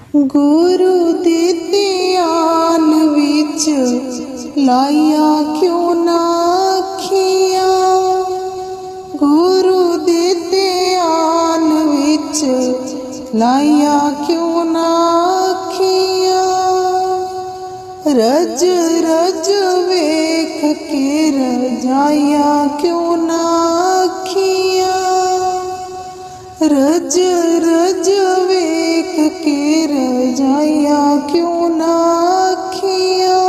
गुरु दे ध्यान विच लाइया क्यों ना अखियां, गुरु दे ध्यान विच लाइया क्यों ना अखियां। रज रज वेख के रजाइया क्यों ना अखियां, रज रज वेख के रजाइया क्यों ना अखियां।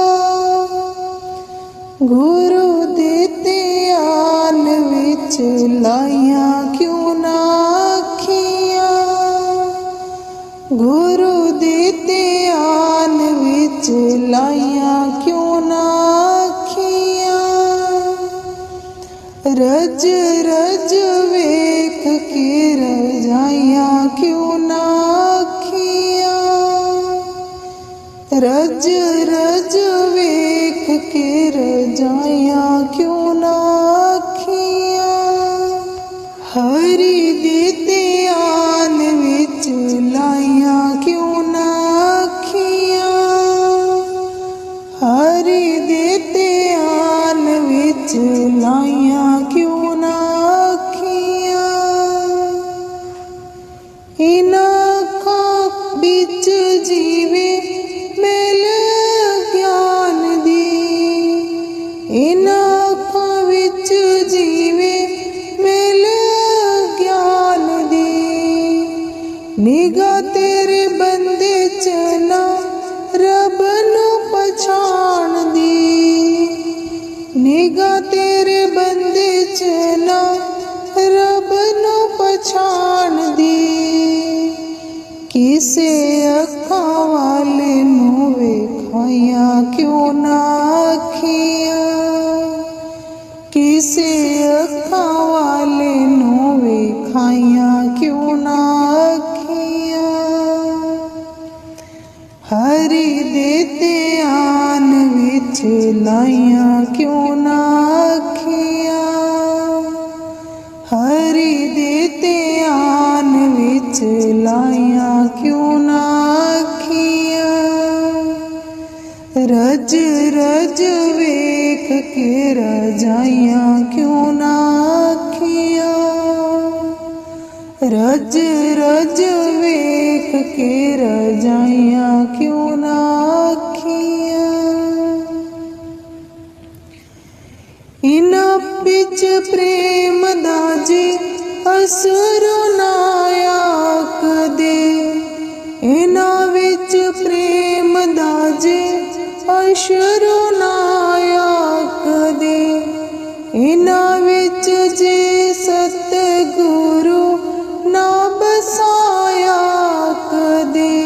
गुरु दे ध्यान विच लाइया क्यों ना अखियां, गुरु दे ध्यान विच लाइया क्यों ना अखियां। रज रज वेख के रजाइया क्यों ना अखियां, रज रज वेख के रजाइया क्यों ना अखियां। हरि दे ध्यान विच लाइया क्यों ना अखियां, हरि दे ध्यान विच लाइया क्यों ना अखियां। इन्हां अखां बिच जीवे मेल ज्ञान दी, इन्हां अखां विच जीवे मेल ज्ञान दी। निगाह तेरे बंदे च ना रब नूं पछाण दी, निगाह तेरे बंदे च ना रब नूं पछाण दी। किसे अखां वाले नूं वेखाइया क्यों ना अखियां, किसे अखां वाले नूं वेखाइया क्यों ना अखियां। हरि दे ध्यान विच लाइया क्यों ना अखियां, हरि दे ध्यान विच लाइया क्यों ना अखियां। रज रज वेख के रजाइया क्यों ना अखियां, रज रज वेख के रजाइया क्यों ना अखियां। इन्हां बिच प्रेम दा जे असर ना आखदे, इन्हां विच प्रेम दा जे असर ना आखदे। इन्हां विच जे सतगुरु ना बसाया आखदे,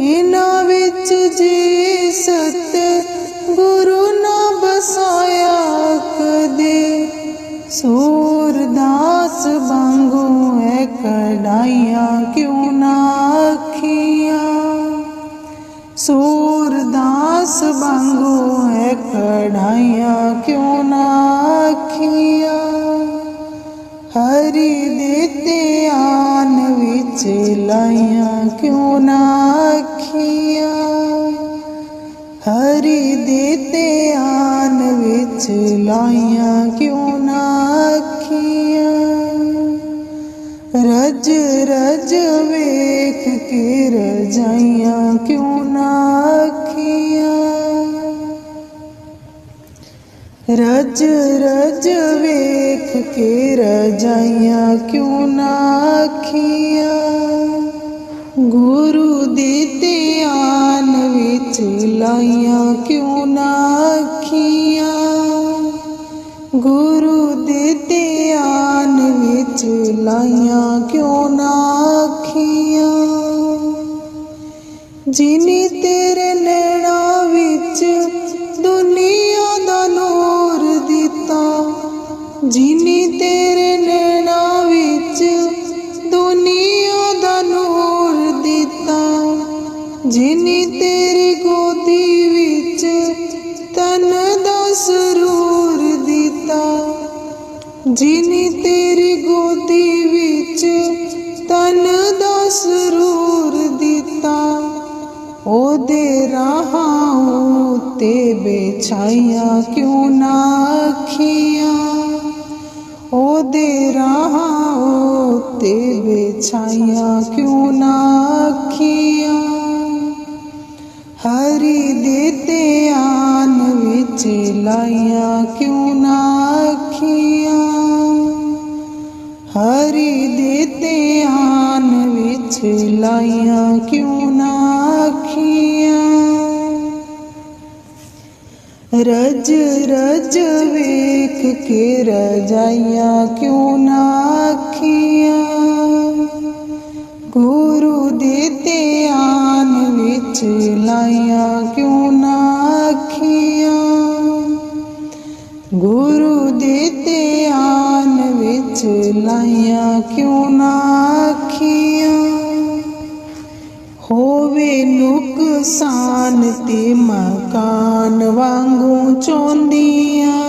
इन्हां विच जे सतगुरु ना बसाया आखदे। सूरदास वांगू है कढ़ाइया क्यों ना अखियां, सूरदास वांगू है कढ़ाइया क्यों ना अखियां। हरि दे ध्यान विच लाइया क्यों ना अखियां, हरि दे ध्यान विच लाइया क्यों ना अखियां। रज रज वेख के रजाइया क्यों ना अखियां, रज रज वेख के रजाइया क्यों ना अखियां। गुरु दे ध्यान विच लाइया क्यों ना अखियां, गुरु दे ध्यान विच लाइया क्यों ना अखियां। जिनी तेरे नैना विच दुनिया दा नूर दिता, जिनी तेरे नैना विच दुनिया दा नूर दिता। जिनी तेरी गोदी विच तन दा सरूर दिता, जिनी तेरी गोदी विच तन दा सरूर दिता। राहां उत्ते बिछाइया क्यों ना अखियां, ओदे राहां उत्ते बिछाइया क्यों ना अखियां। हरि दे ध्यान विच लाइया क्यों ना अखियां, हरि दे ध्यान विच लाइया क्यों ना अखियां। रज रज वेख के रजाइया क्यों ना अखियां, गुरु दे ध्यान विच लाइया क्यों ना अखियां, गुरु दे ध्यान विच लाइया क्यों ना अखियां। होवे नुकसान ते मकान वांगू चौंदियां,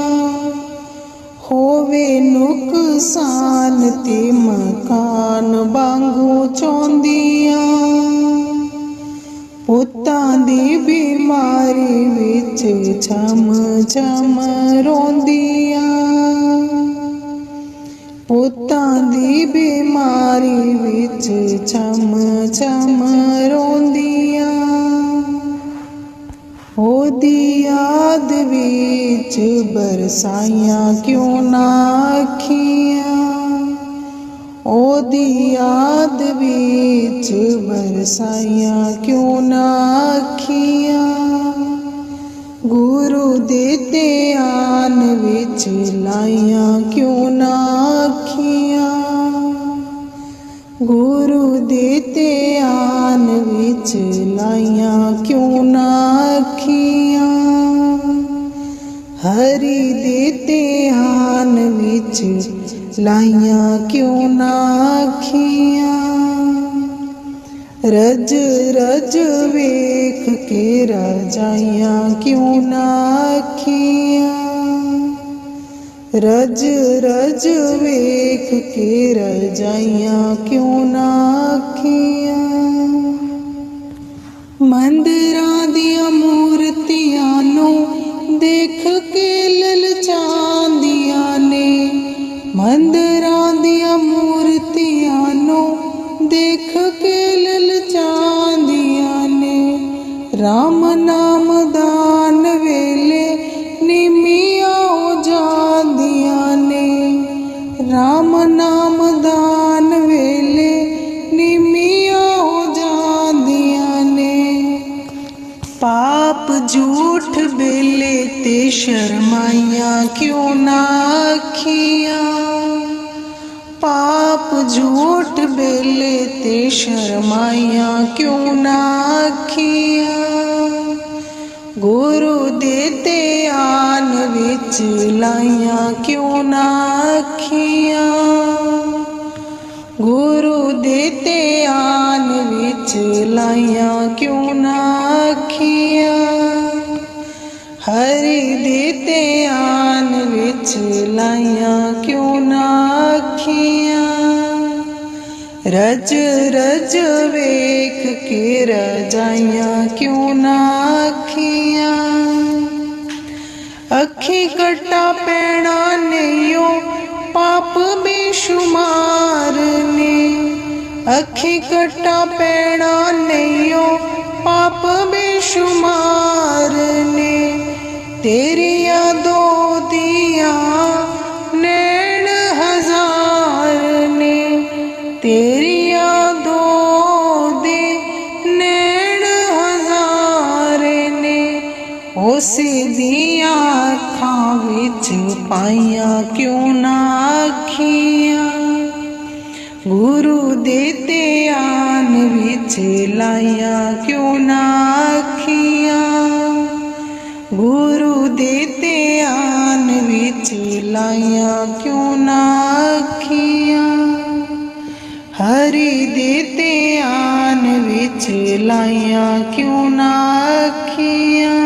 होवे नुकसान ते मकान वांगू चौंदियां। पुत्तां दी बीमारी विच छम छम रोंदियां, पुत्तां दी बीमारी विच छम छम रोंदियां। ओदी याद विच बरसाइया क्यों ना अखियां, ओदी याद विच बरसाइया क्यों ना अखियां। गुरु दे ध्यान विच लाइया क्यों ना अखियां, गुरु दे ध्यान विच लाइया क्यों ना अखियां। हरि दे ध्यान विच लाइया क्यों ना अखियां। रज रज वेख के रजाइया क्यों ना अखियां, रज रज वेख के रजाइया क्यों ना अखियां। मंदिरां दियां मूर्तियां नूं देख के ललचांदियां ने, मंदिरां दियां मूर्तियां नूं देख के ललचांदियां ने। राम नाम दान वेले निमिया हो जांदियां ने, राम नाम दान वेले निमिया हो जांदियां ने। पाप झूठ बेले ते शर्माइया क्यों ना अखियां, पाप झूठ बेले ते शर्माइया क्यों ना अखियां। गुरु दे ध्यान विच लाइया क्यों ना अखियां, गुरु दे ध्यान विच लाइया क्यों ना अखियां। हरि दे ध्यान विच लाइया क्यों ना अखियां। रज रज वेख के रजाइया क्यों ना अखियां। अखी कट्टा पैना नैयो पाप बेशुमार ने, अखी कट्टा पैना नैयो पाप बेशुमार ने। तेरी यादों दिया नैन हजार ने, तेरी यादों दे नैन हजार ने। उसे दिया अखां विच पाइया क्यों ना अखियां, गुरु दे ध्यान विच लाइया क्यों ना अखियां, गुरु दे ध्यान विच लाइया क्यों ना अखियां। हरि दे ध्यान विच लाइया क्यों ना अखियां।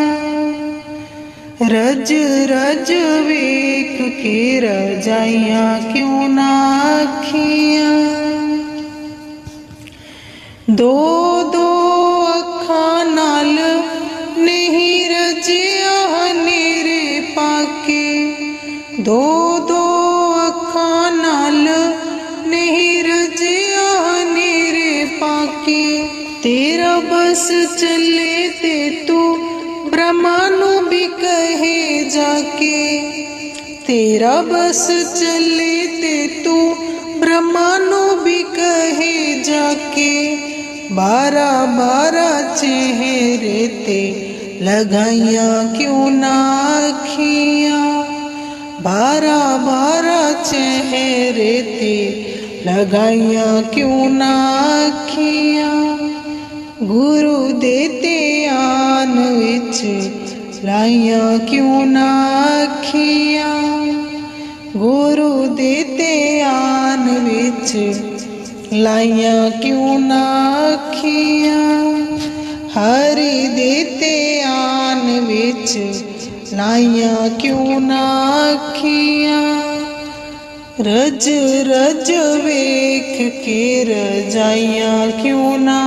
रज रज वेख के रजाइया क्यों ना अखियां। दो दो अखां नाल दो दो अखां नाल नहीं रजिया नेरे पाके। तेरा बस चले ते तू ब्रह्मा नू भी कहे जाके। तेरा बस चले ते तू ब्रह्मा नू भी कहे जाके। 12 चेहरे ते लगाइया क्यों ना अखियाँ। 12 चेहरे ते लगाइया क्यों ना अखियाँ। गुरु दे ध्यान विच लाइया क्यों ना अखियाँ। गुरु दे ध्यान विच लाइया क्यों ना अखियाँ। हरि दे ध्यान विच लाइया क्यों ना अखियाँ। रज रज वेख के रजाइया क्यों ना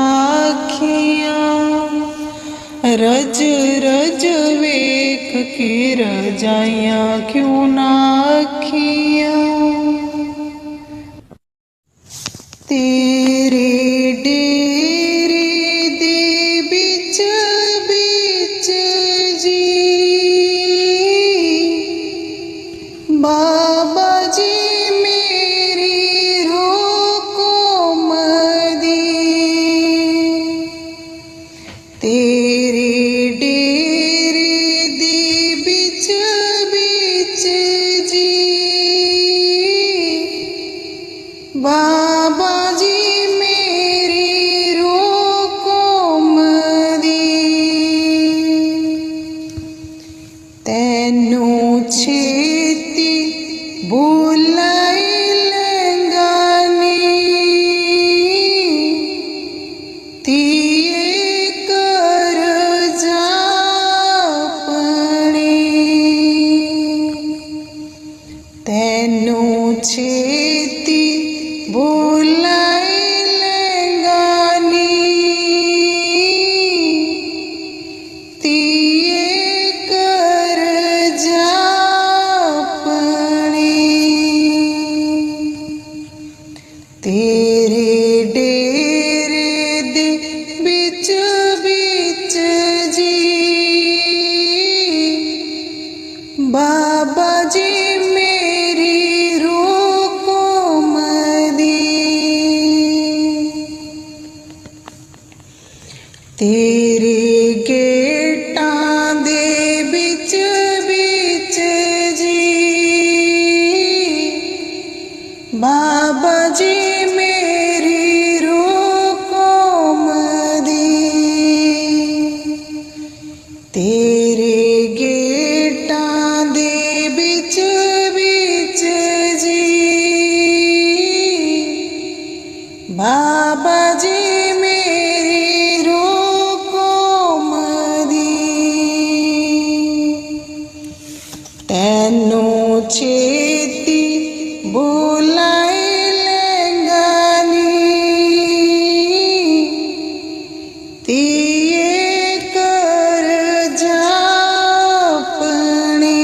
अखियाँ। रज रज वेख के रजाइया क्यों ना अखियाँ। तेरे डेरे दे बिच बिच जी बाबा जी तेरे डेरे दे बिच बिच जी बाबा जी मेरी रोको मदी। तैनू छेती बुलाई लंगानी तैनू छेती बुलाई लंगानी तिए कर जा अपनी। तेरे डेरे दे बिच बिच जी बाबा जी तेरे गेटां दे बिच बिच जी बाबा जी मेरी रोको मदी। तेरे गेटां दे बिच बिच जी बाबा जी तैनू छेती बुलाई लंगानी तिए कर जा अपनी।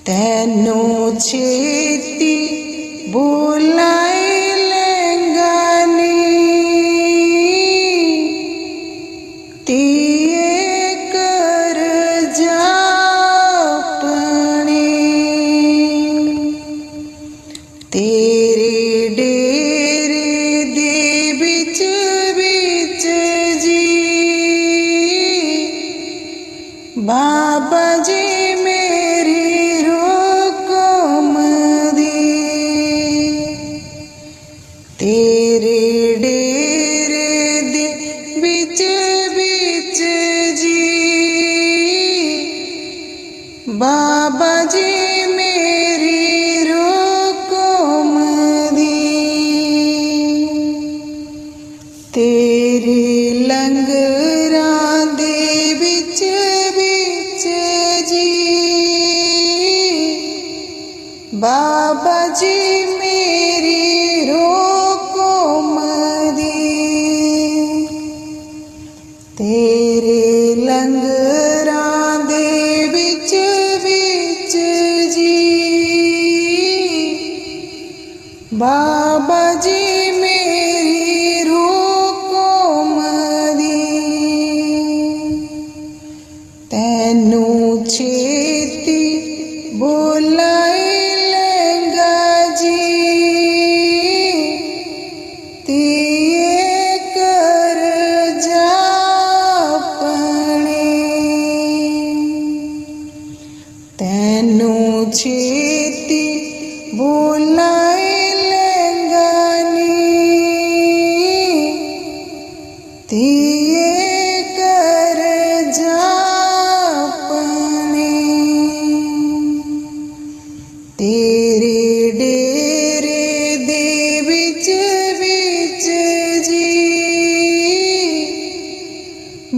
तैनू छेती बुलाई लंगानी तिए तेरे डेरे दे बिच बिच जी बाबा जी मेरी रोको मदी। तेरे डेरे दे बिच बिच जी बाबा जी तेरे लंगरां दे बिच बिच जी बाबा जी मेरी रोको मदी। तेरे लंगरां दे बिच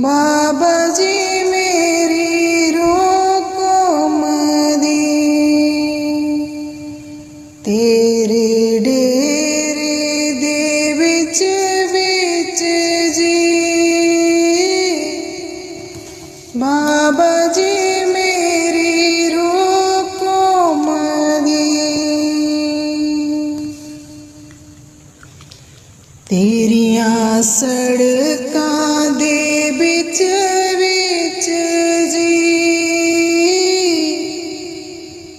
बाबा जी मेरी रोको मदी, तेरे डेरे दे विच विच जी, बाबा जी मेरी रोको मदी, तेरियां सड़कां दे बिच विच जी,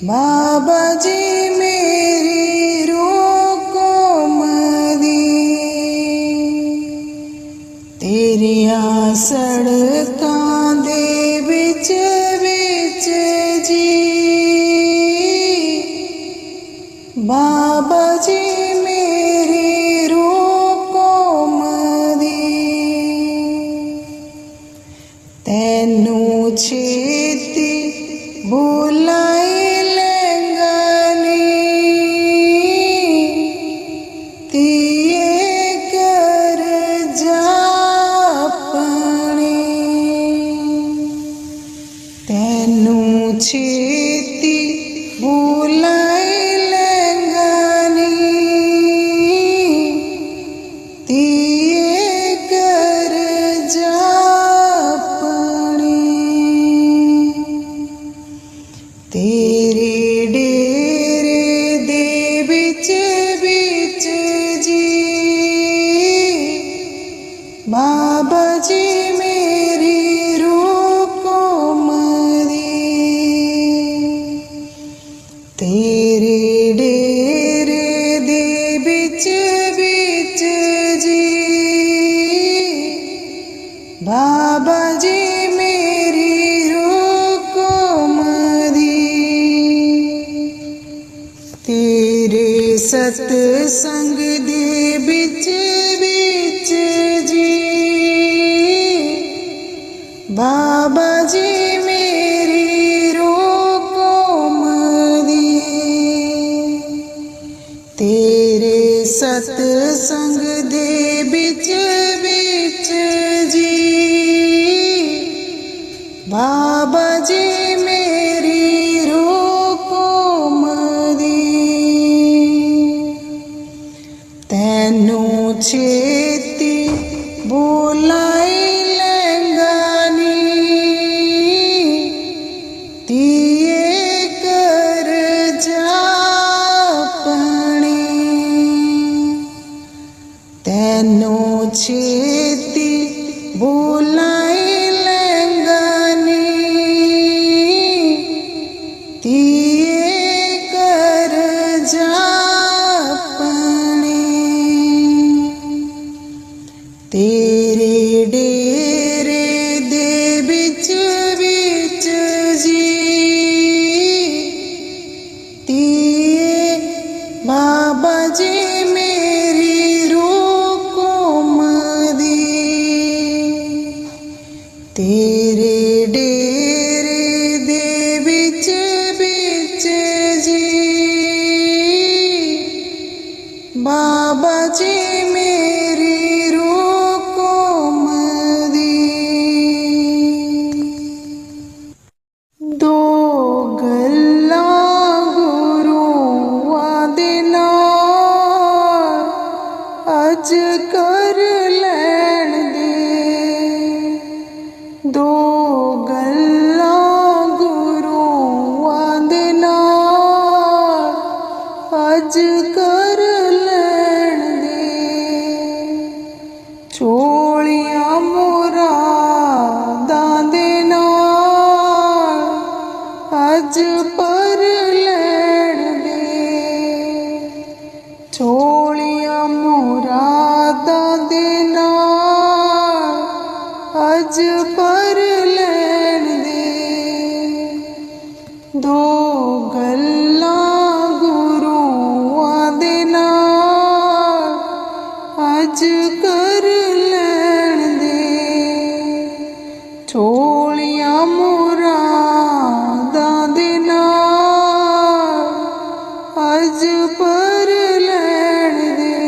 बाबा जी मेरी रोको मदी, तेरियां सड़कां दे बिच विच जी, बाबा जी मेरी रोको मदी, तैनू छेती बुलाई लैंगानी, तिए कर जापनी, तैनू छेती बुलाई लैंगानी, तिए कर जापनी, तेरे डेरे दे बिच बिच जी, बाबा जी मेरी रोको मदी, तेरे डेरे दे बिच बिच जी, बाबा जी मेरी रोको मदी, तेरे सतसंग दे बिच बिच जी, बाबा जी मेरी रोको मदी, तेरे सतसंग दे बिच बिच जी, बाबा जी मेरी रोको मदी, तैनू छेती बुलाई लैंगानी, तिए कर जापनी, तैनू छेती बुलाई लैंगानी, तिए कर जापनी, तेरे डेरे दे बिच बिच जी, तिए बाबा जी मेरी रोको मदी, तेरे डेरे दे बिच बिच जी, बाबा जी मेरी रोको मदी, दो गल्लां गुरुआं दे नाल अज कर लैण दे, दो गल्लां गुरुआं दे नाल अज कर लैण दे, झोलियां मुरादां दे नाल अज पर लैण दे, झोलियां मुरादां दे नाल अज पर लैण दे, दो गल्लां गुरुआं दे नाल अज कर लैण दे, झोलियां मुरादां दे नाल अज पर लैण दे,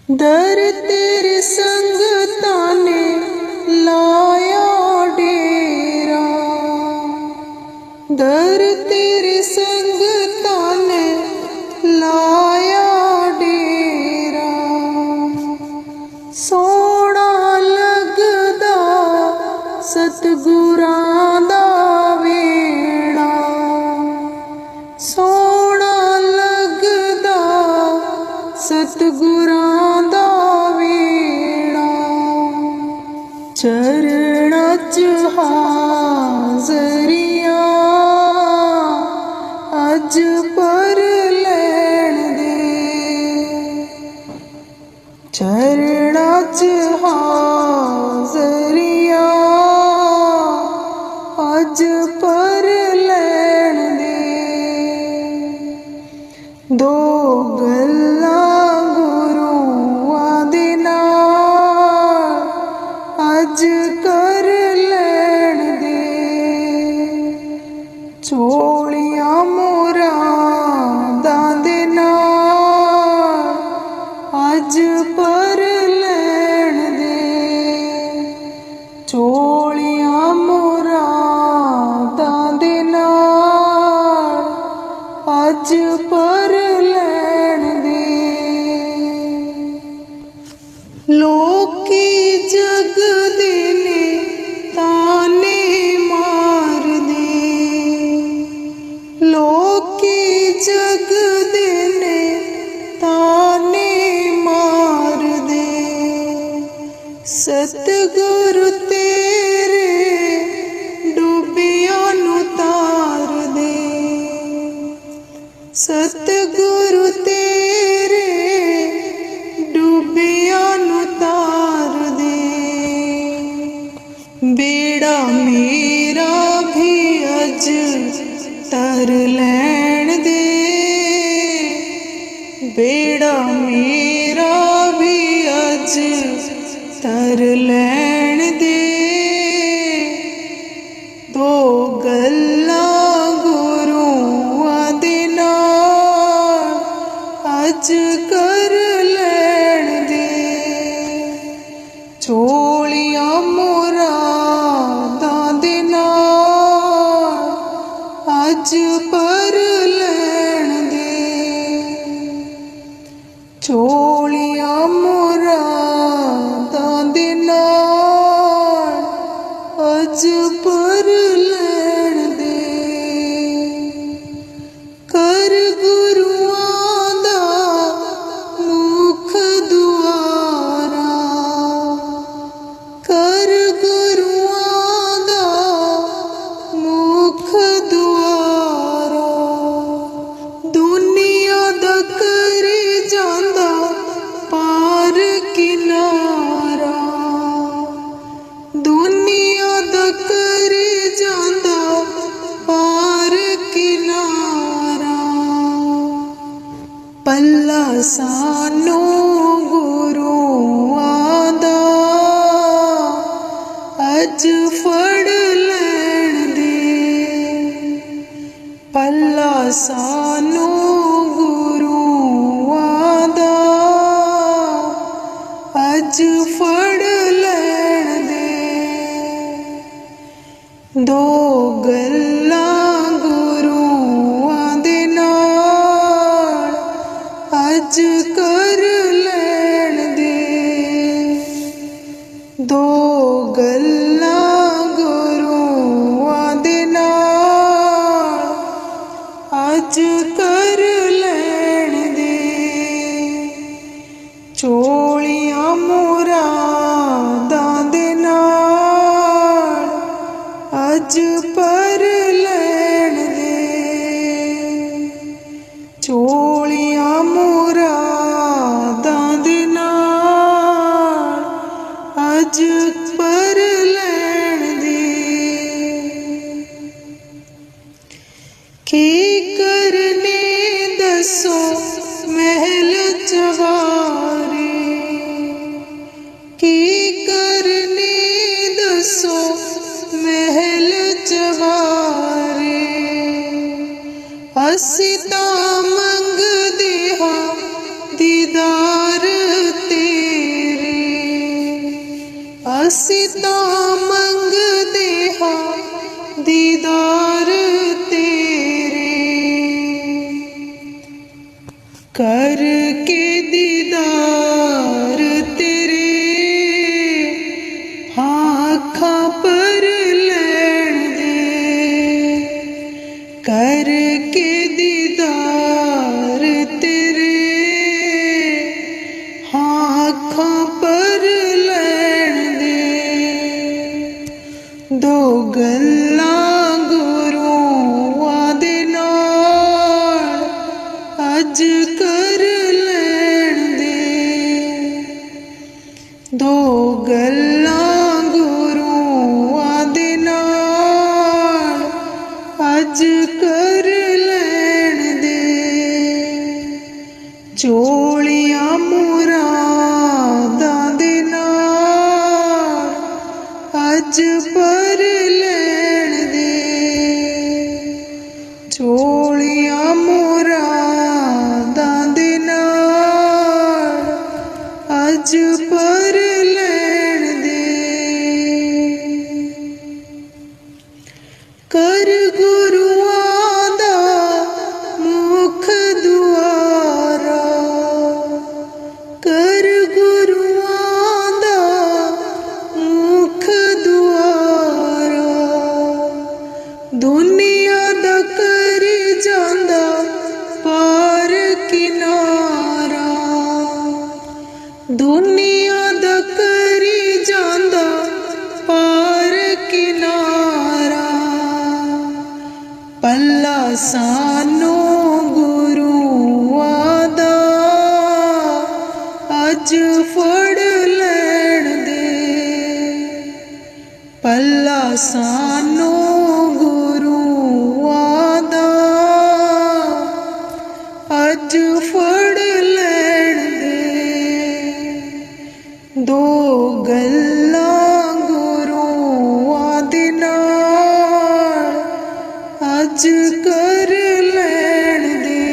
दर तेरे संगतां ने लाया डेरा, दर तेरे संगतां ने लाया डेरा। सोहना लगदा सतगुरां दा वेड़ा, सोहना लगदा सतगुरां दा वेड़ा। चरणां च हाज़रियां अज पर लैण दे, चरणां च हाज़रियां अज पर लैण दे। दो गल्लां गुरुआं दे नाल अज कर लैण दे, झोलियां मुरादां दे नाल अज पर लैण दे, झोलियां मुरादां दे नाल अज पर लैण दे। लोकी जगदे ने ताने मारदे, लोकी जगदे ने ताने मारदे। सतगुरु तेरे डुबियां नूं तार दे, सतगुरु तेरे डुबियां नूं तार दे। बेड़ा मेरा भी अज तर लैण दे, बेड़ा मेरा भी अज तर लैण दे। दो गल्लां गुरुआं दे नाल अज कर लैण दे, झोलियां मुरादां दे नाल अज पर लैण दे, झोलियां मुरादां दे नाल अज पर लैण दे। कर गुरुआं दा मुख दुआरा, कर गुरुआं दा मुख दुआरा। दुनिया दा करी जांदा पार किनारा, दुनिया दा करी जांदा पार किनारा। पल्ला सानू गुरुआं दा अज फड़ लैण दे, पल्ला सानू गुरुआं दा अज फड़ लैण दे। दो गल्लां गुरुआं दे नाल अज कर लैण दे, दो गल्लां गुरुआं दे नाल अज कर लैण दे। झोलियां मुरादां दे नाल अज पर लैण दे, झोलियां मुरादां दे नाल अज पर लैण दे। की करने दसो महल चवारे, की करने दसो महल चवारे। असीं तां मंगदे हां दीदार ते असी तां मंगदे हां दीदार तेरे, करके दीदार तेरे आँखां पर लैण दे, करके दीदार तेरे आँखां पर लैण दे। दो गल्लां गुरुआं दे नाल अज कर लैण दे, दो गल्लां गुरुआं दे नाल अज कर लैण दे। झोलियां मुरादां दे नाल अज भर लैण दे, झोलियां मुरादां दे नाल अज भर लैण दे। कर गुरुआं दा मुख दुआरा, कर गुरुआं दा मुख दुआरा, दुनिया दा कर जांदा पार किनारा, दुनिया दा कर जांदा पार किनारा। पल्ला सानू गुरुआं दा अज फड़ लैण दे, पल्ला सानू गुरुआं दा अज फड़ लैण दे। दो गल्लां गुरुआं दे नाल अज कर लैण दे,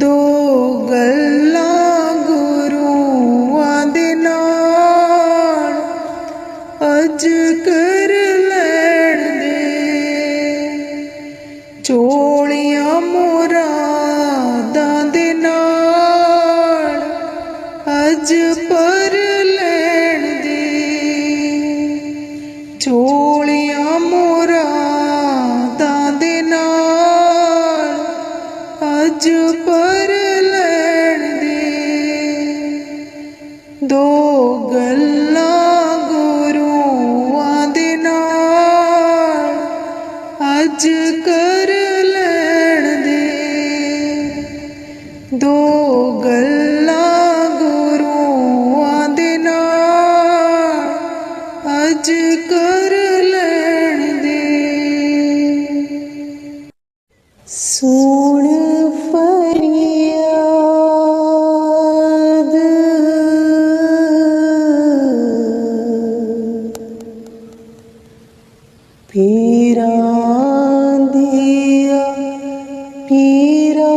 दो गल्लां गुरुआं दे नाल अज कर लैण दे। झोलियां मुरादां दे नाल अज भर लैण दे, झोलियां मुरादां दे नाल अज भर लैण दे। दो गल्लां गुरुआं दे नाल अज कर लैण दे, दो गल्लां गुरुआं दे नाल अज कर लैण दे। सुन फरियाद पीरां दिया पीरा,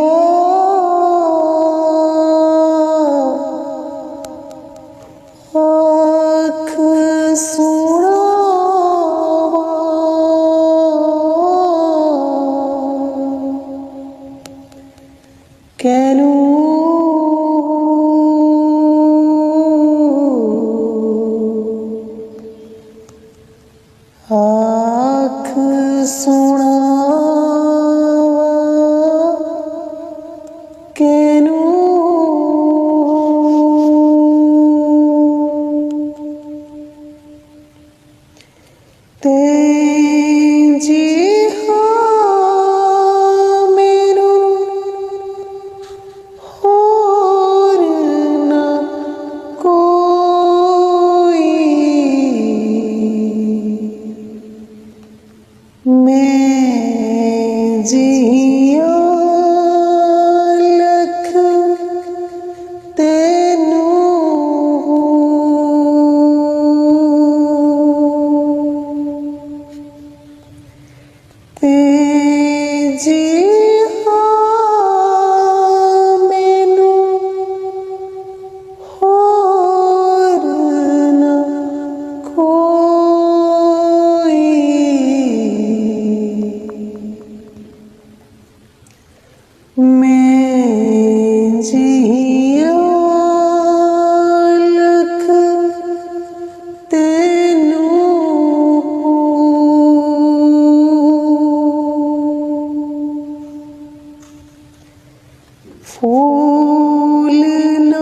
न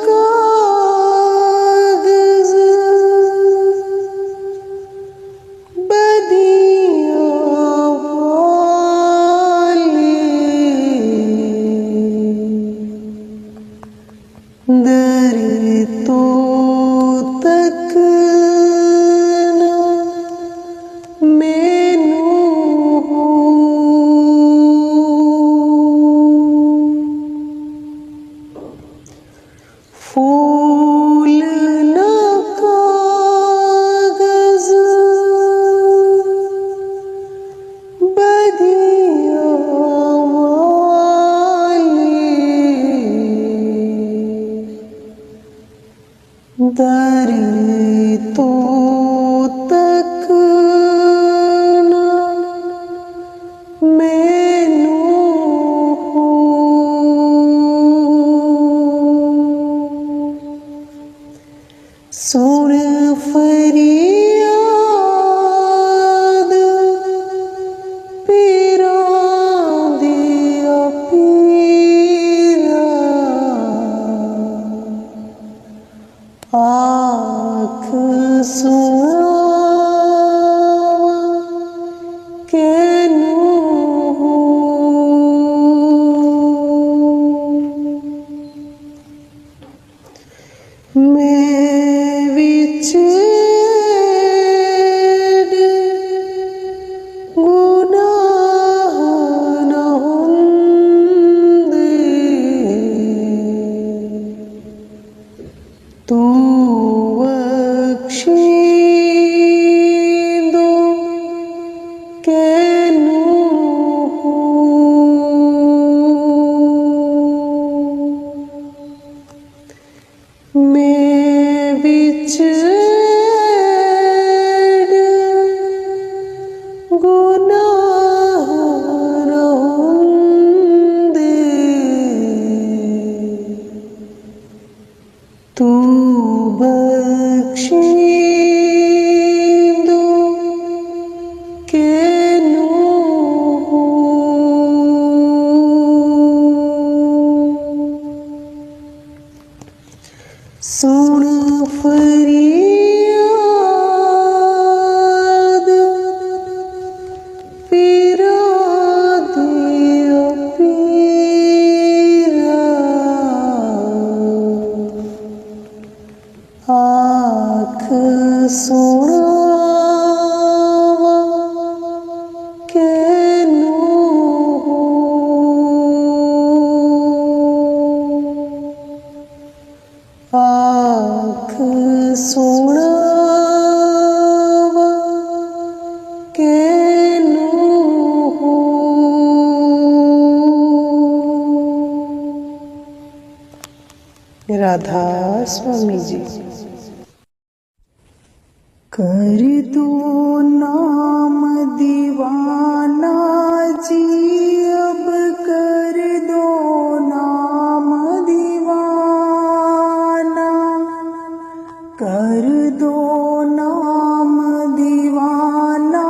कागज बदिया वाले दर तो तक न मैनू हो फूल न कागज बदिया वाले दर तो तक न मैनू हो सुन फरियाद पीरां दिया पीरा आँख सुनावा कैनू हो मैं विच गुनाह न हुंदे तू बख्शींदो कैनू हो मैं विच गुनाह न हुंदे तू बख्शींदो कैनू हो सुन फरियाद पीरां दिया पीरा आँख सुनावा कैनू हो आँख सुनावा कैनू हो राधा स्वामी जी। कर दो नाम दीवाना जी अब कर दो नाम दीवाना कर दो नाम दीवाना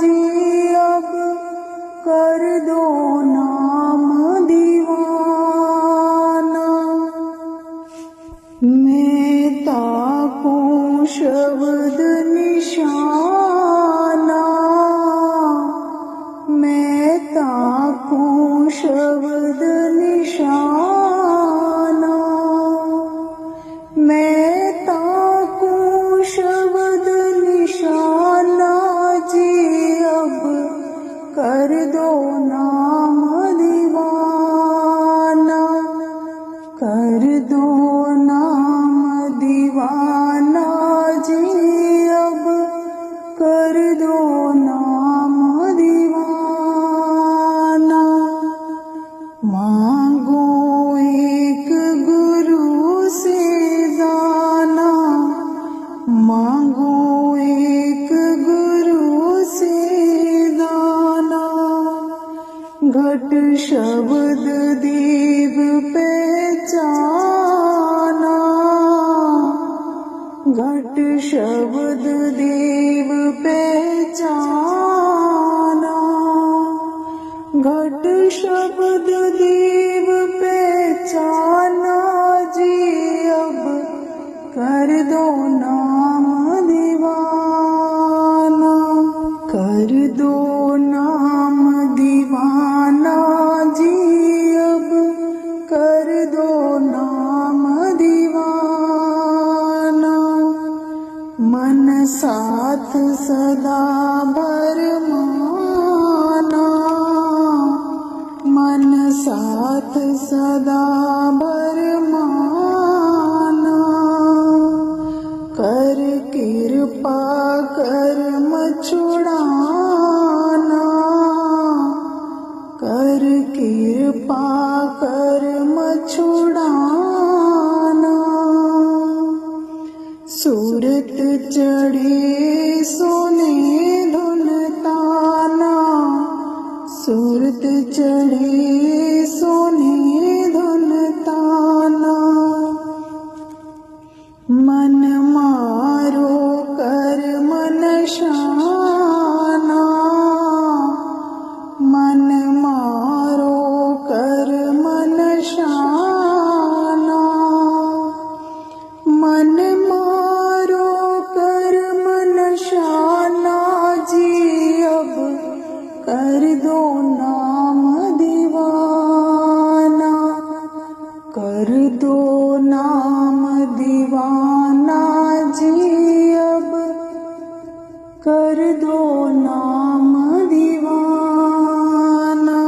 जी अब कर दो नाम दीवाना मैं ताकूं शब्द निशाना मैं ताकूं शब्द निशाना मैं ताकूं शब्द निशाना जी अब कर दो नाम दीवाना कर दो नाम दीवाना जी अब कर दो नाम दीवाना मांगो एक गुरु से दाना मांगो एक गुरु से दाना घट शब्द दीप पहचाना घट शब्द देव पहचाना घट शब्द देव पहचाना सदा भरमाना, मन साथ सदा भरमाना। कर कृपा कर्म छुड़ाना, कर कृपा कर्म छुड़ाना। सूरत चढ़े सोने धुन ताना, सूरत चढ़े सोने धुन ताना। मन मारो कर्म नशाना, मन मारो कर्म नशाना। मन मारो कर्म नशाना जी, अब कर दो नाम दीवाना, कर दो नाम दीवाना जी, अब कर दो नाम दीवाना।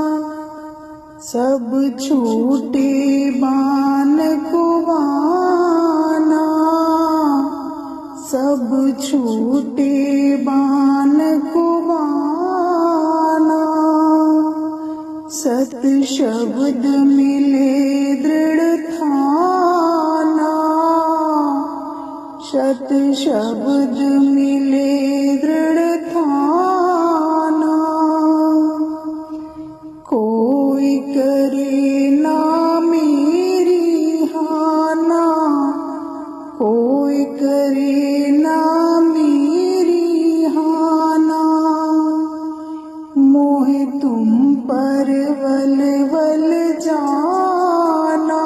सब छूटे बान कुवाना, सब छूटे बान कुवाना। सत शब्द मिले दृढ़ ठाना, सत शब्द मिले दृढ़ ठाना। कोई करे ना मेरी हाना, कोई करे ना मेरी हाना। मोह तुम पर वल वल जाना,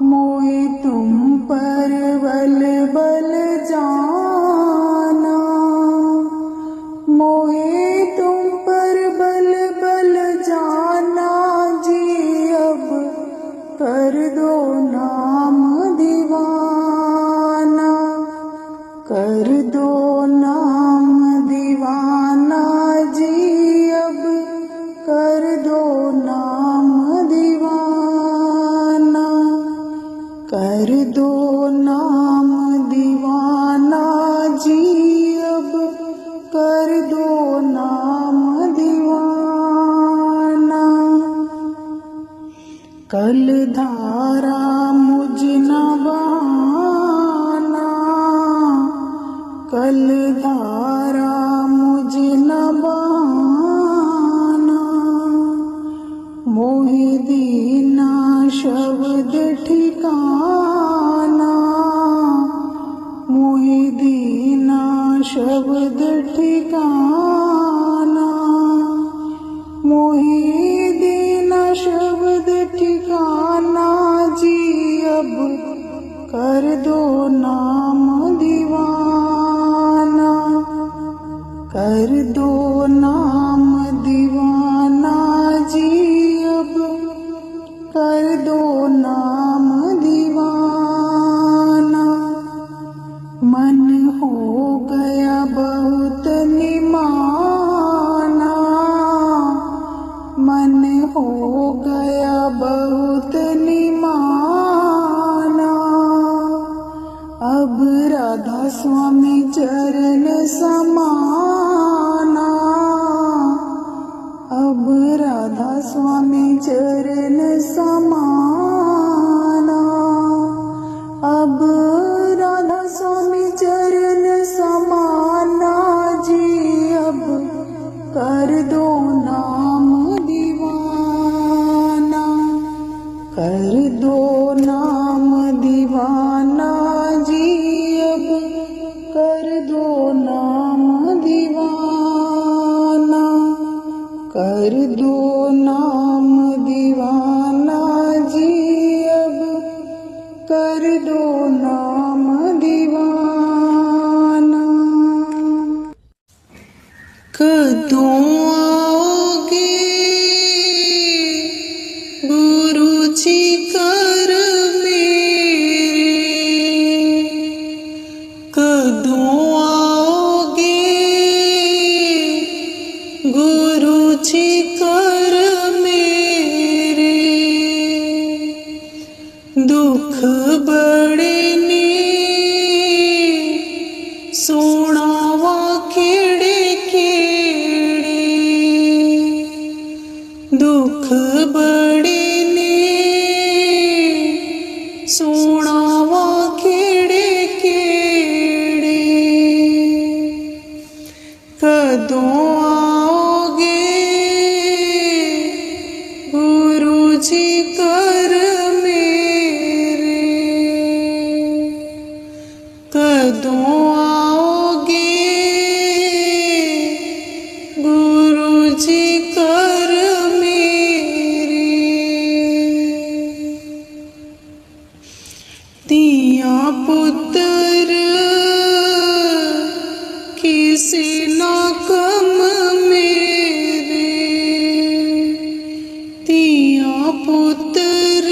मोह तुम पर वल वल जाना। मोहे तुम पर बल बल जाना जी, अब कर दो नाम दीवाना, कर दो नाम दीवाना जी, अब कर दो नाम दीवाना, कर दो नाम दीवाना जी, अब कर दो नाम दीवाना। कल धारा मुझ न बहाना, कल धारा मुझ न बहाना। मोहि दीना शब्द ठिकाना, मोहि दीना शब्द ठिकाना। मोहि दीना शब्द ठिकाना जी, अब कर दो नाम दीवाना, कर दो नाम दीवाना जी, अब कर दो नाम दीवाना। मन हो गया बहुत निमाना, मन हो गया बहुत निमाना। अब राधा स्वामी चरण समाना, अब राधा स्वामी चरण समाना। अब राधा स्वामी चरण समाना जी, अब कर दो नाम दीवाना, कर दो नाम दीवाना जी, अब कर दो नाम दीवाना, कर दो नाम दीवाना जी, अब कर दो नाम दीवाना। कदों आओगे गुरु जी कर दुख बड़े ने सुनावा केड़े केड़े, दुख बड़े ने सुनावा केड़े केड़े, कदों आओगे गुरु जी कर मेरे, कदों आओगे गुरु जी कर मेरे। तिया पुत्र किसी ना कम मेरे, तिया पुत्र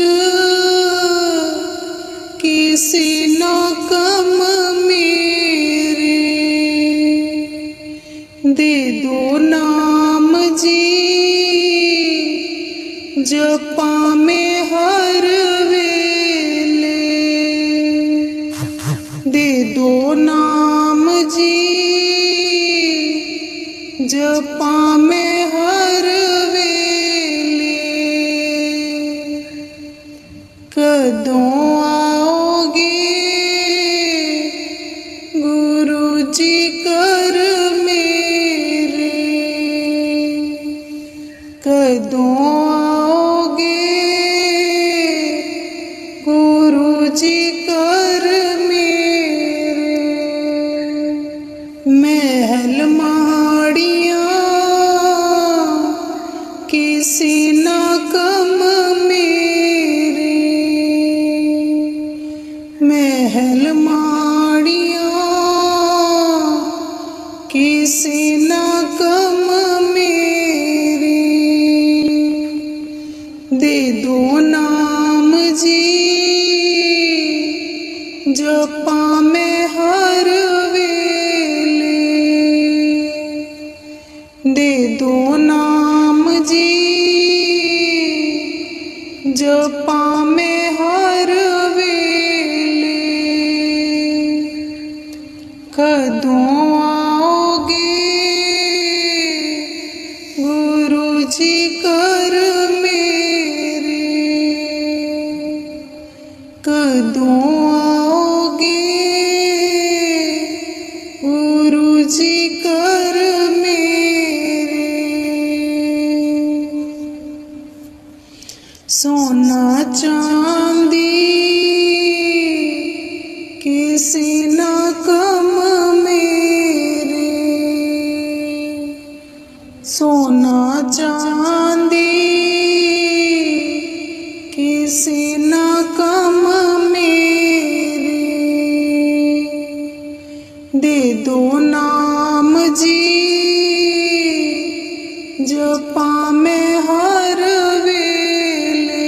किसी ना कम मेरे, दे दो नाम जी जपा में हर वेले, दे दो नाम जी जपा में हर वेले, कदों आओगे गुरु जी कर मेरे, कदों आओगे गुरु जी कर मेरे। महल माड़ियाँ किसी ना कम मेरे, महल माड़ियाँ किसी ना कम मेरे, दे दो नाम जी जपा में हर वेले, दे दो नाम जी जपा में हर वेले, कदों आओगे गुरु जी कर मेरे, कदों आओगे गुरु जी कर मेरे। सोना चांदी किसी ना कम मेरे, सोना चांदी किसी ना कम मेरे, दे दो नाम जी जपा में हर वेले,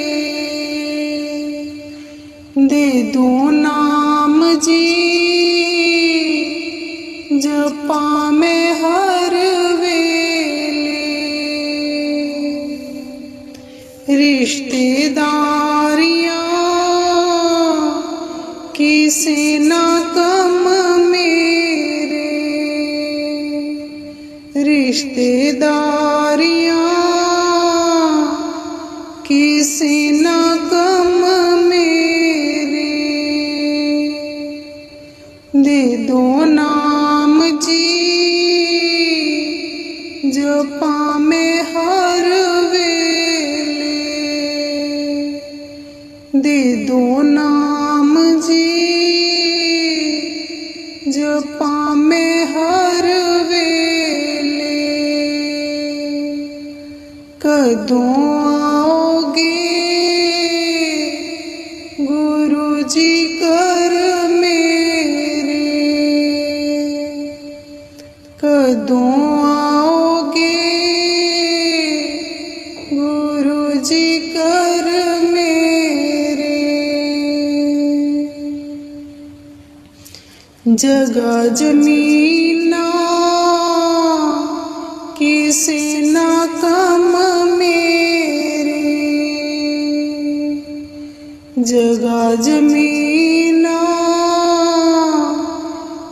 दे दो नाम जी जपा में हर वेले, रिश्तेदारियाँ किसी ना कम मेरे, रिश्तेदारियाँ किसी ना कम मेरे, दे दो नाम जी जपा में हर वेले, दे दो नाम जी जपा में हर वेले, कदों आओगे गुरु जी कर मेरे, कदों आओगे गुरु जी कर मेरे। जगह जमीना किसी ना कम मेरे, जगा जमीना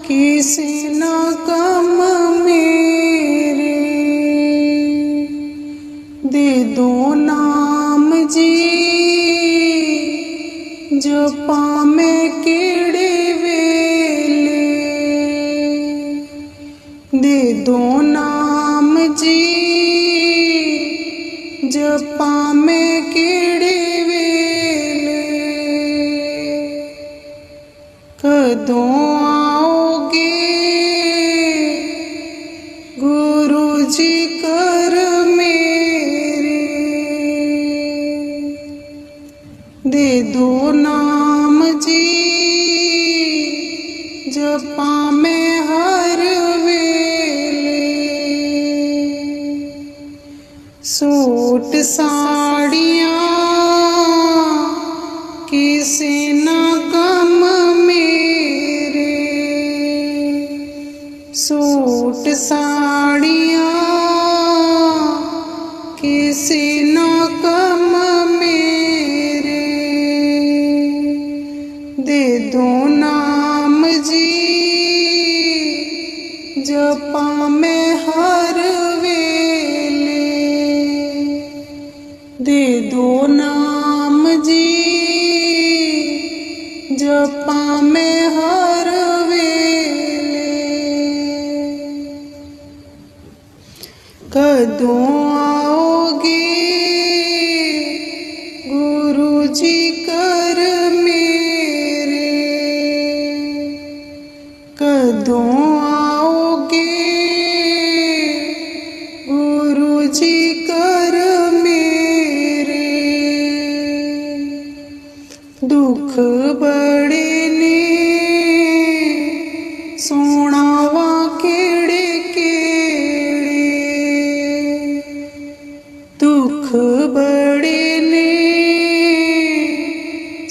किसी ना कम मेरे, दे दो नाम जी जपा में केड़े वेले, दे दो नाम जी जपा में केड़े वेले, कदों आओगे गुरु जी कर मेरे, दे दो नाम जी जपा में हर वेले, सूट साड़ियाँ किसी ना कम मेरे, सूट साड़ियाँ किसी ना कम मेरे, दे दो नाम जी जपा में हर वेले, दे दो नाम जी जपा में हर वेले, कदों आओगे गुरु जी कर मेरे, कदों आओगे गुरु जी कर मेरे, दुख बड़े ने सुनावा केड़े केड़े, दुख बड़े ने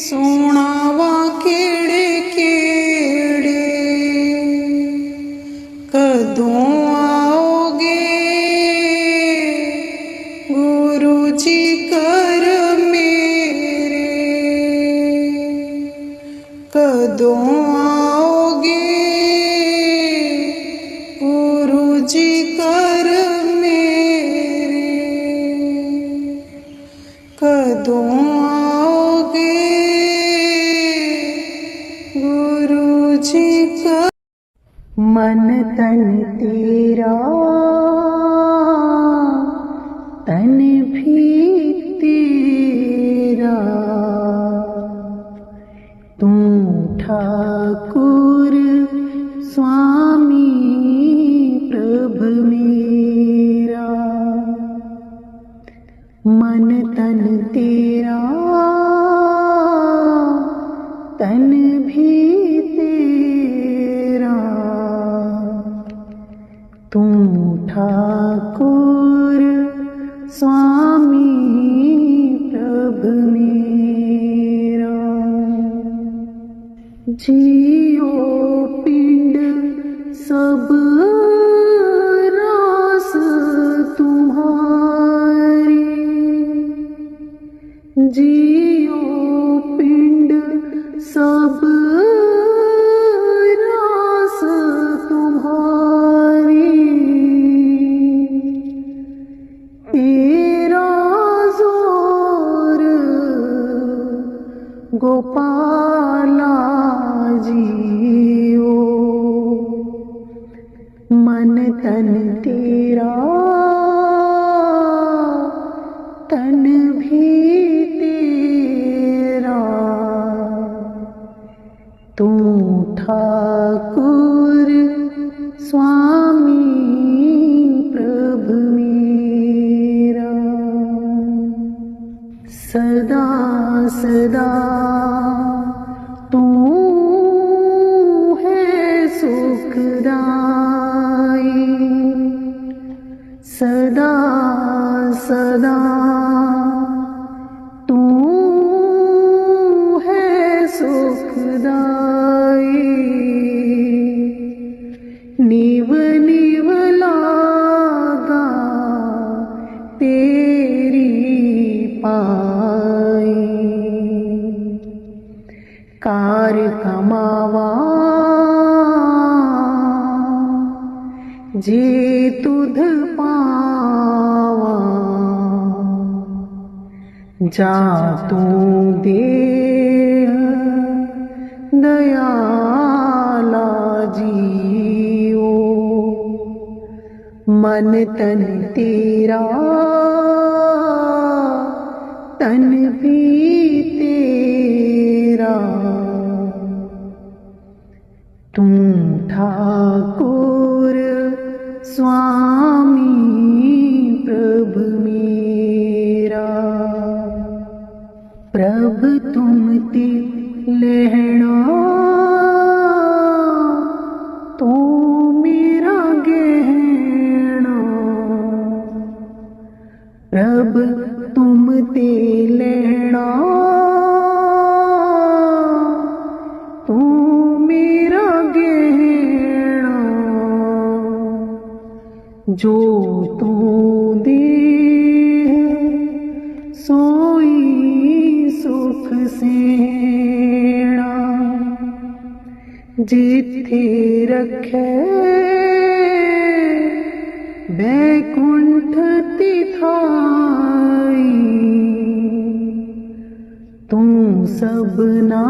सुनावा केड़े केड़े, कदों आओगे गुरु जी कर मेरे, कदों आओगे गुरु जी कर मेरे, कदों आओगे गुरु जी कर। मन तन तेरा तन भी तेरा, तू ठाकुर स्वामी प्रभु मेरा, मन तन तेरा तन भी तेरा, तू ठाकुर स्वामी प्रभु मेरा, जियो पिंड सब रास तुम्हारी, जियो पिंड सब रास तुम्हारी, तेरा जोर गोपाला जियो, मन तन तेरा तन भी तेरा, तू ठाकुर स्वामी प्रभु मेरा, सदा सदा तू है सुखदाई, सदा सदा तू है सुखदाई, निव निव लागा तेरी पाई, कार कमावा जे तुध पावा जा तू देह दयाला जियो मन तन तेरा तन भी तेरा तू ठाकुर स्वामी प्रभु मेरा प्रभु तुम ते लहणा तो मेरा गहना प्रभु तुम ते लहणा तू मेरा गहना जो तू दे सोई सुख सेना जिथे रखे बैकुंठ तिथाई तू सबना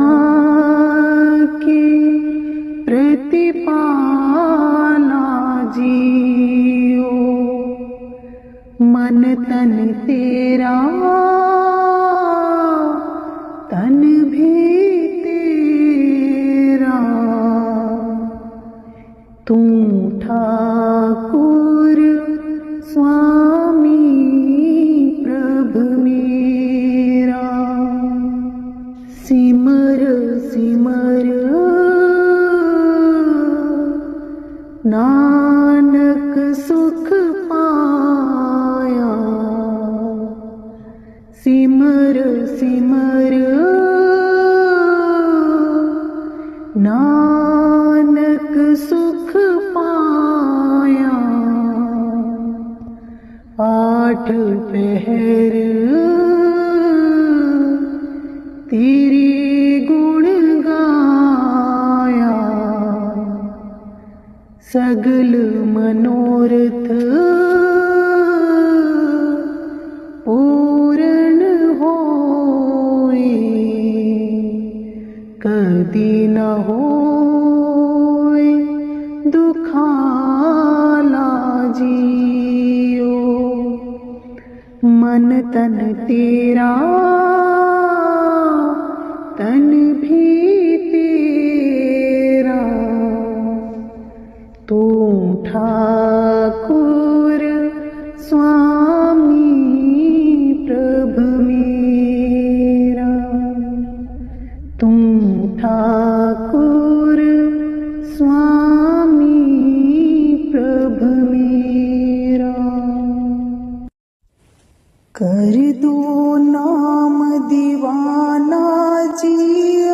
के प्रतिपाला जियो मन तन तेरा तन भी तेरा तू ठाकुर स्वामी प्रभु मेरा सिमर सिमर नानक सुख पाया सिमर सिमर नानक सुख पाया आठ पहर तेरे गुण गाया सगल मनोरथ पूर्ण होए कदी न होए दुखाला जियो मन तन तेरा तन भी तेरा तू ठाकुर स्वामी प्रभु मेरा तू ठाकुर स्वामी प्रभु मेरा कर दो नाम दीवाना जी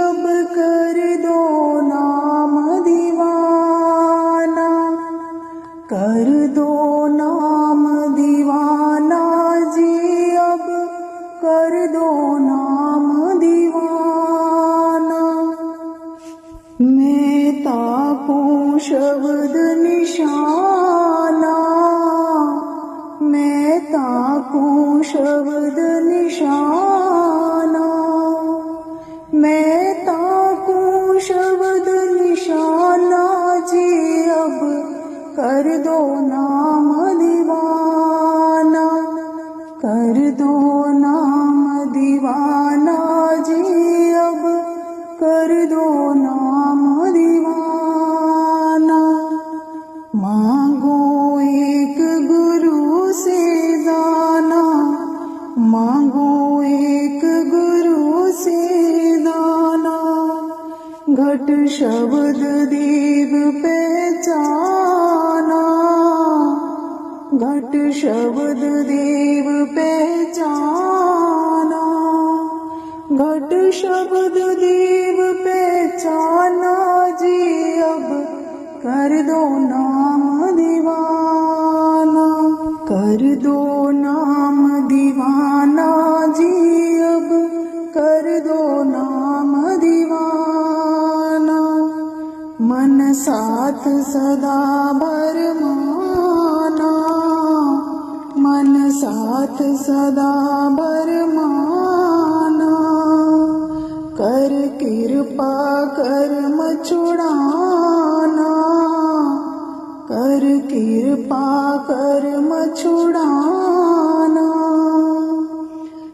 अब कर दो नाम दीवाना कर दो नाम दीवाना जी अब कर दो नाम दीवाना मैं ताकूं शब्द निशाना मैं ताकूं शब्द निशाना मैं ताकूं शब्द निशाना जी अब कर दो नाम दीवाना कर दो नाम दीवाना जी अब कर दो नाम दीवाना मांगो एक गुरु से दाना मांगो एक गुरु से दाना घट शब्द देव पहचाना घट शब्द देव पहचाना घट शब्द देव पहचाना जी अब कर दो नाम दीवाना कर दो नाम दीवाना जी अब कर दो नाम दीवाना साथ सदा भरमाना, मन साथ सदा भरमाना, कर कृपा कर्म छुड़ाना, कर कृपा कर्म छुड़ाना।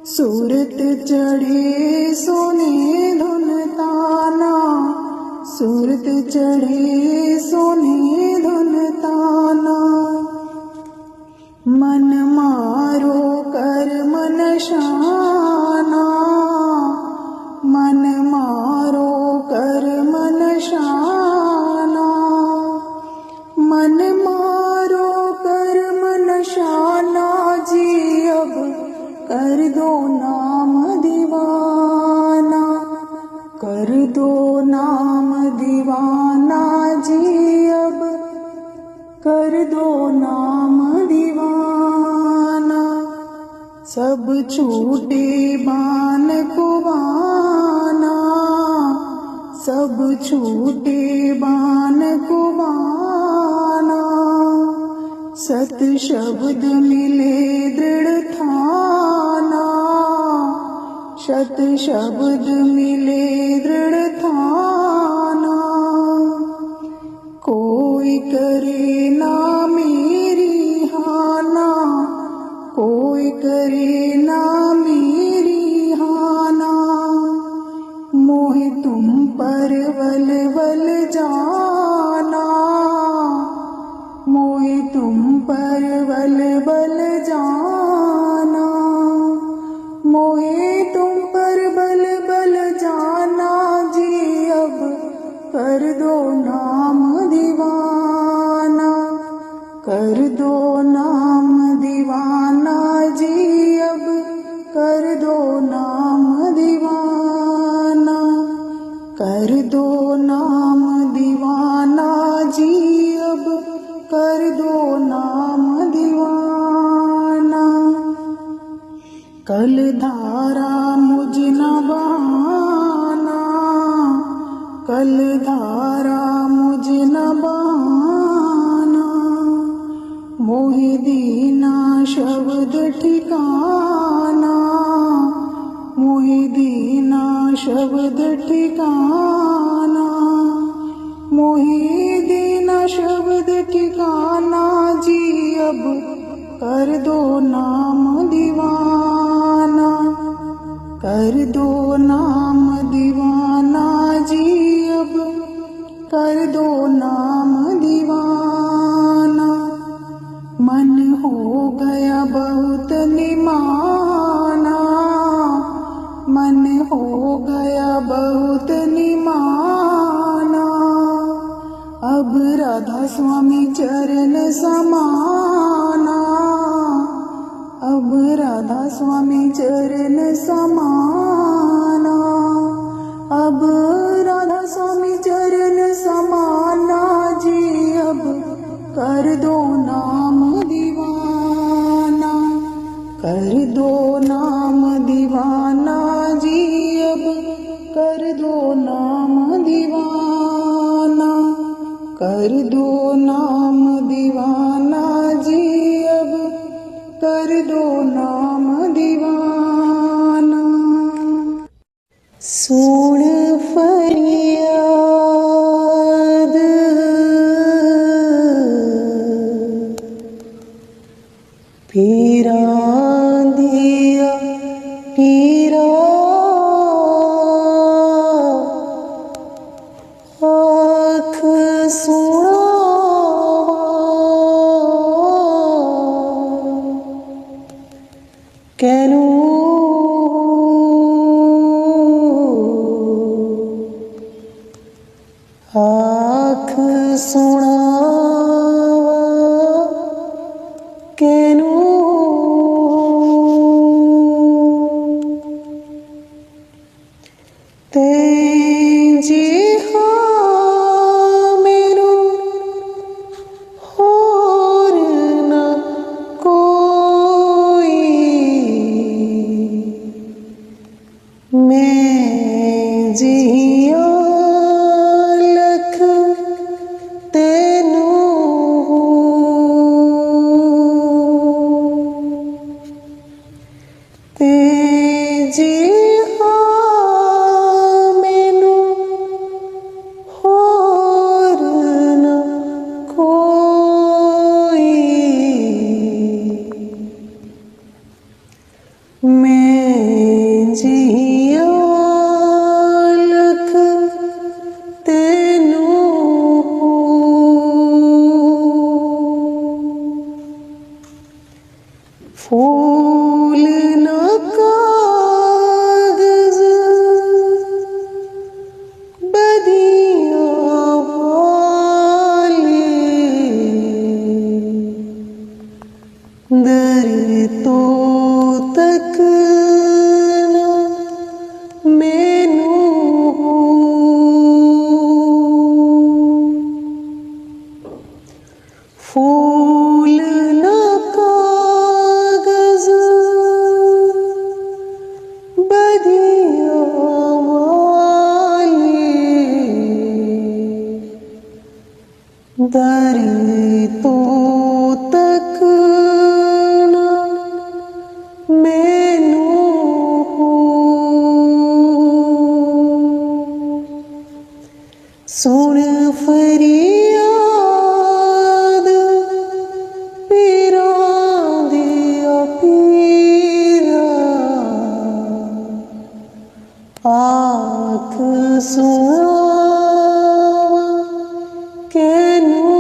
सूरत चढ़े सोने धुन ताना, सूरत चढ़े सोने धुन ताना, मन मारो कर्म नशाना, मन मारो कर्म नशाना, मन मारो कर्म नशाना जी अब कर दो नाम दीवाना, कर दो नाम दीवाना जी अब कर दो नाम दीवाना। सब छूटे बान कुबाना, सब छूटे बान कुबाना, सत शब्द मिले दृढ़ ठाना, शत शब्द मिले दृढ़ ठाना। कोई करे ना मेरी हाना, कोई करे ना मेरी हाना, मोह तुम पर वल वल जाना, मोह तुम पर वल वल जाना, मोहे तुम पर बल बल जाना जी अब कर दो नाम दीवाना, कर दो नाम दीवाना जी अब कर दो नाम दीवाना, कर दो नाम दीवाना जी अब कर दो नाम दीवाना। कल धारा मुझ न बहाना, कल धारा मुझ न बहाना, मोहि दीना शब्द ठिकाना, मोहि दीना शब्द ठिकाना, मोहि दीना शब्द ठिकाना जी अब कर दो नाम दीवाना, कर दो नाम दीवाना जी अब कर दो नाम दीवाना। मन हो गया बहुत निमाना, मन हो गया बहुत निमाना, अब राधा स्वामी चरण समाना, अब राधा स्वामी चरण समाना, अब राधा स्वामी चरण समाना जी अब कर दो नाम दीवाना, कर दो नाम दीवाना जी अब कर दो नाम दीवाना, कर दो नाम दीवाना जी अब कर दो नाम दीवाना। सुन फरियाद पीरा दिया पीरा आँख सुना कैनू आँख सुना कैनू तेजी हाँ मेनू होर ना कोई मैं जिया लख सुन फरियाद पीरा दिया पीरा, आख सुनावा कैनू।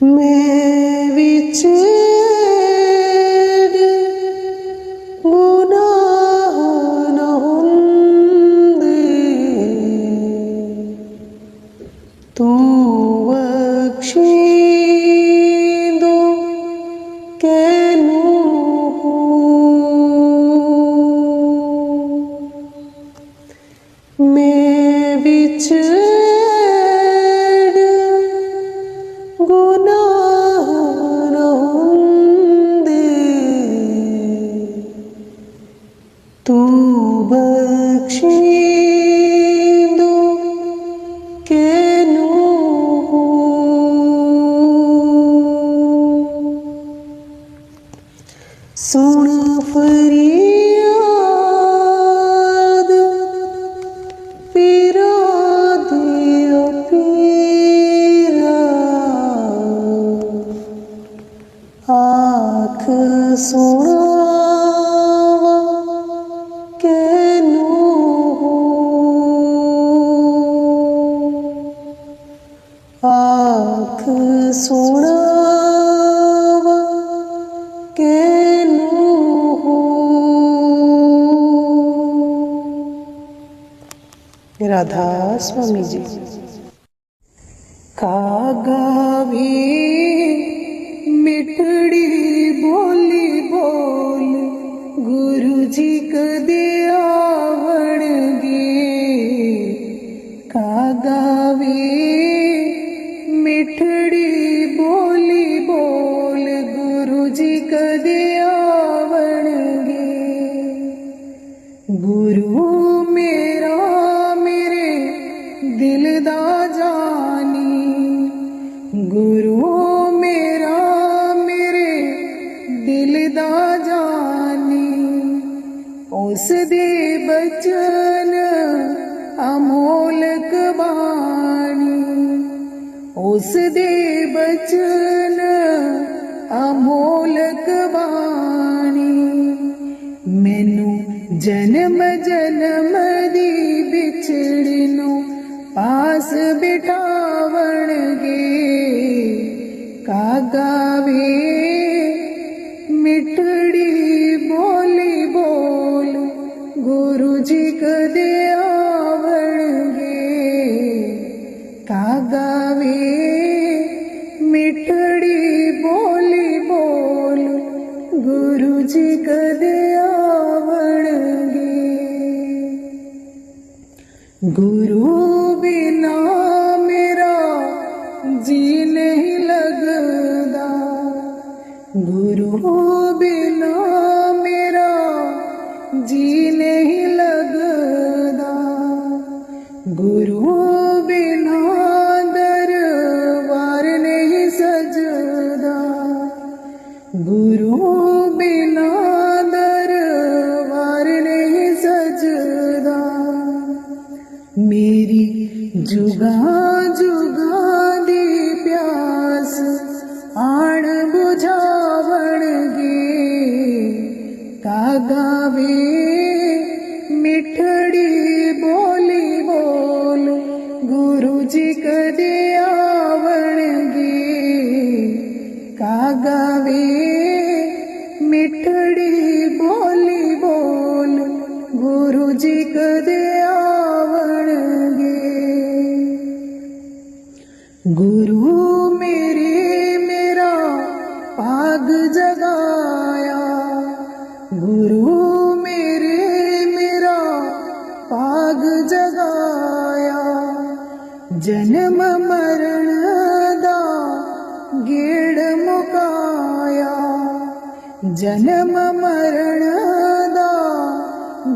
मैं विच गुनाह न हुंदे, तू बख्शींदो कैनू। मैं विच गुनाह न हुंदे, तू बख्शींदो कैनू। सुन फरियाद पीरा दिया पीरा, आख सुनावा कैनू। आख सुनावा कैनू। राधा स्वामी जी। कागावी मिठड़ी बोली बोल गुरु जी कदे आवणगे। कागावी मिठड़ी बोली बोल गुरु जी कदे आवणगे। गुरु मेरा मेरे दिल दा जानी, गुरु मेरा मेरे दिल दा जानी। उस दे बचन अमोलक बाणी, उस दे बचन अमोलक बाणी। मैनू जन्म जन्म दी बिछड़ी नू पास बिठावणगे। कागावे मिठड़ी बोली बोल गुरु जी कदे आवणगे। कागावे मिठड़ी बोली बोल गुरु जी कदे आवणगे। गुरु बिना मेरा जी नहीं लगदा, गुरु बिना मेरा जी नहीं लगदा। गुरु बिना दरबार नहीं सजदा, गुरु बिना दरबार नहीं सजदा। मेरी जुगा जुगा दी प्यास आण बुझावणगे। कागावे मिठड़ी बोली बोल गुरु जी कदे आवणगे। कागावे मिठड़ी बोली बोल गुरु जी कदे आवणगे। गुरु मेरे मेरा पाग जगाया, गुरु मेरे मेरा पाग जगाया। जन्म मरण दा गेड़ मुकाया, जन्म मरण दा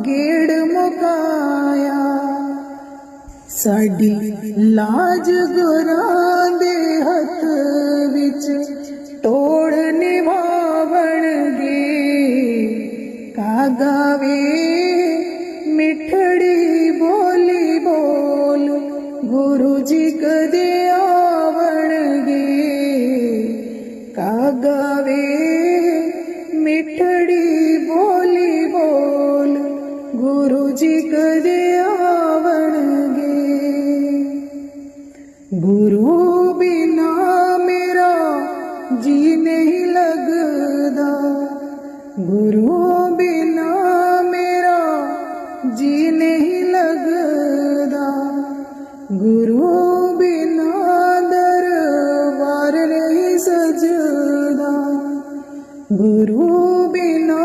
गेड़ मुकाया। साडी लाज गुरां दे हथ विच तोड़ निभावणगे। कागावे बोली बोल गुरु जी कदे आवणगे। गुरु बिना मेरा जी नहीं लगदा, गुरु बिना मेरा जी नहीं लगदा। गुरु बिना दरबार नहीं सजदा, गुरु बिना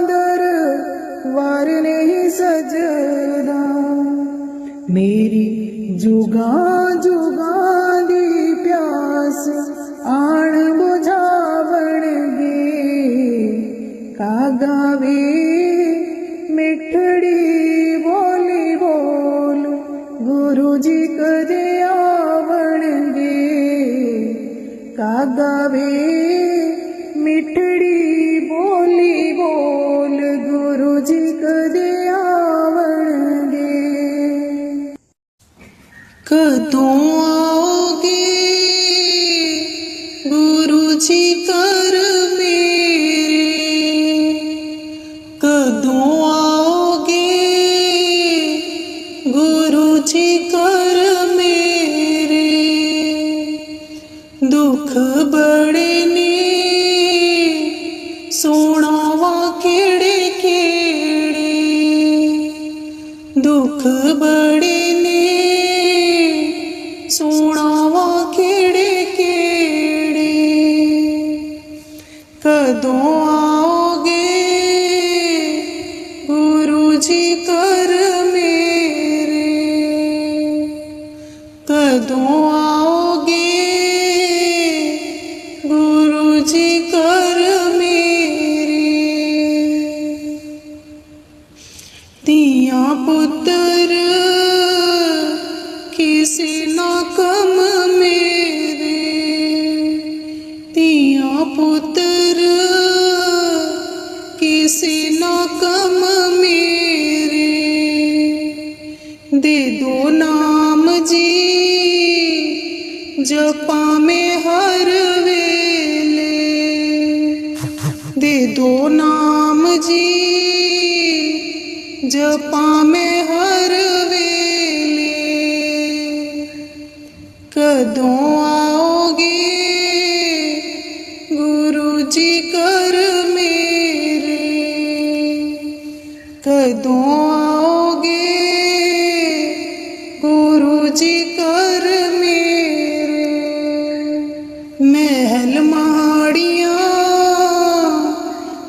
दरबार नहीं सजदा। मेरी जुगा जुगा दी प्यास आण बुझावणगे। कागावे मिठड़ी बोली बोल गुरु जी कदे आवणगे। कागावे मिठड़ी बोली बोल गुरु जी कदे आवणगे। कदों आओगे गुरु जी कर मेरे, कदों आओगे गुरु जी कर मेरे। दुख बड़े ने सुनावा केड़े केड़े, दुख बड़े ने सुनावा केड़े केड़े। कदों आओगे गुरु जी कर मेरे, कदों आओगे गुरु जी कर मेरे। धीयां पुत्तर किसी ना कम मेरे, धीयां पुत्तर किसी ना कम मेरे। दे दो नाम जी जपा में हर वेले, दे दो नाम जी जपा में हर वेले। कदों आओगे गुरु जी कर मेरे, कदों आओगे गुरु जी कर मेरे। महल माड़ियां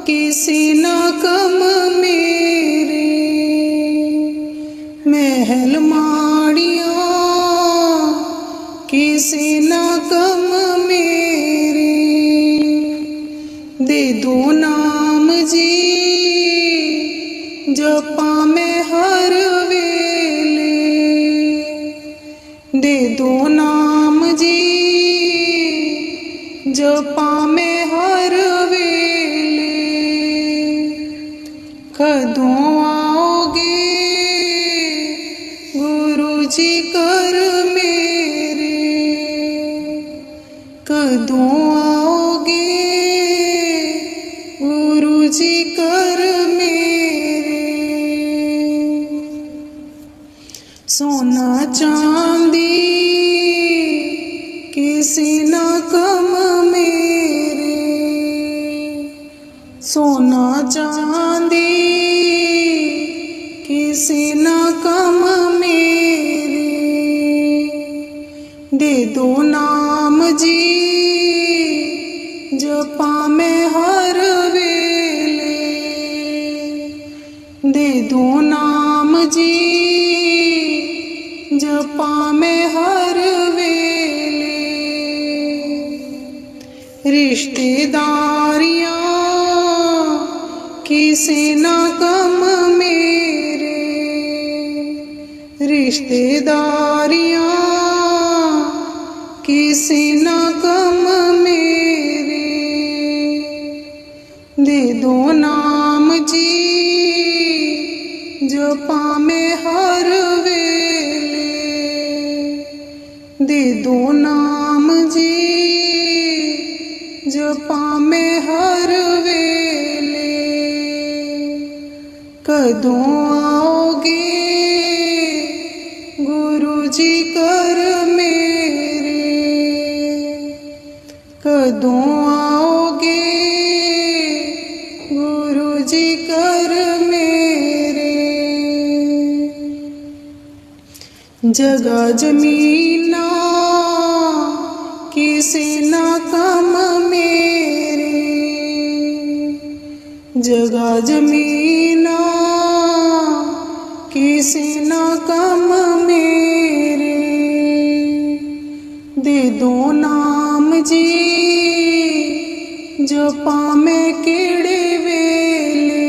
किसी ना कम मेरे, महल माड़ियां किसी ना कम मेरे। दे दो नाम जी जपा में हर वेले, दे दो नाम जी जपा में हर वेले। कदों आओगे गुरु जी कर मेरे, कदों आओगे गुरु जी कर मेरे। सोना चांदी किसी ना कम मेरे, सोना चांदी किसी ना कम मेरे। दे दो नाम जी जपा में हर वेले, दे दो नाम जी जपा में हर वेले। रिश्तेदारियां किसी ना कम मेरे, रिश्तेदारियां किसी ना कम मेरे। दे दो नाम जी जपा में हर वेले, दे दो नाम जी जपा में हर वेले। कदों आओगे गुरु जी कर मेरे, कदों आओगे गुरु जी कर मेरे। जगह जमीना किसे ना कम मेरे, जगह जमीना किसे ना कम मेरे। दे दो नाम जी जपा में केड़े वेले,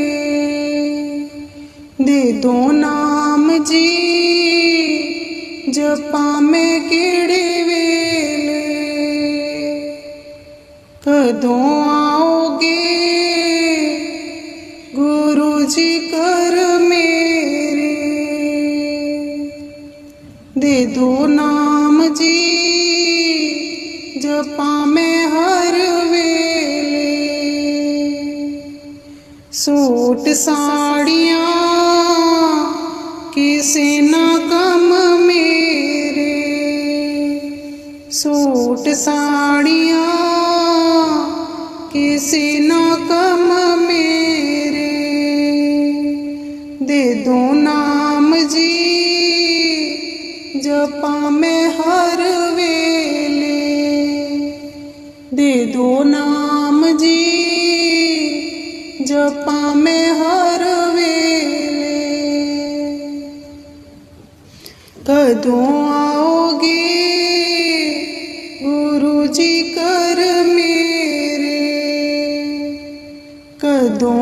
दे दो नाम जी जपा में केड़े वेले। कदों आओगे गुरु जी कर मेरे, दे दो नाम जी जपा में हर वेले। सूट साड़ियाँ किसे ना कम मेरे, सूट साड़ियाँ किसे ना कम मेरे। दे दो नाम जी जपा में हर वेले, दे दो नाम जी जपा में हर वेले। कदों आओगे गुरु जी कर मेरे, कदों